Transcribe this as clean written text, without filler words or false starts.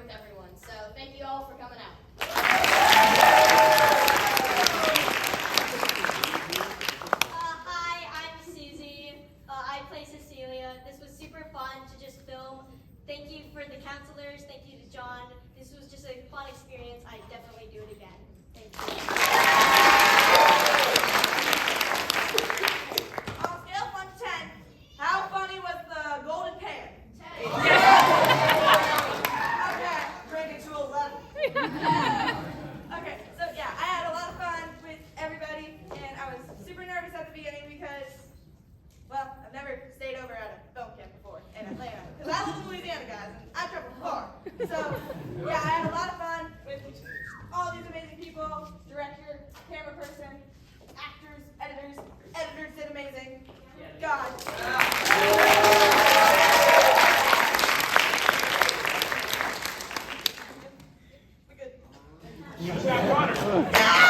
with everyone. So thank you all for coming out. Hi, I'm Susie. I play Cecilia. This was super fun to just film. Thank you for the counselors. Thank you to John. This was just a fun experience. I'd definitely do it again. Thank you. On a scale of 1 to 10, how funny was the golden pan? 10. Okay, bring it to 11. Okay, so yeah, I had a lot of fun with everybody, and I was super nervous at the beginning because, well, I've never stayed over at a film camp before in Atlanta, because I live in Louisiana, guys, and I travel far. So, yeah, I had a lot of fun with all these amazing people, director, camera person, actors, editors. Editors did amazing. God. We good. Got water.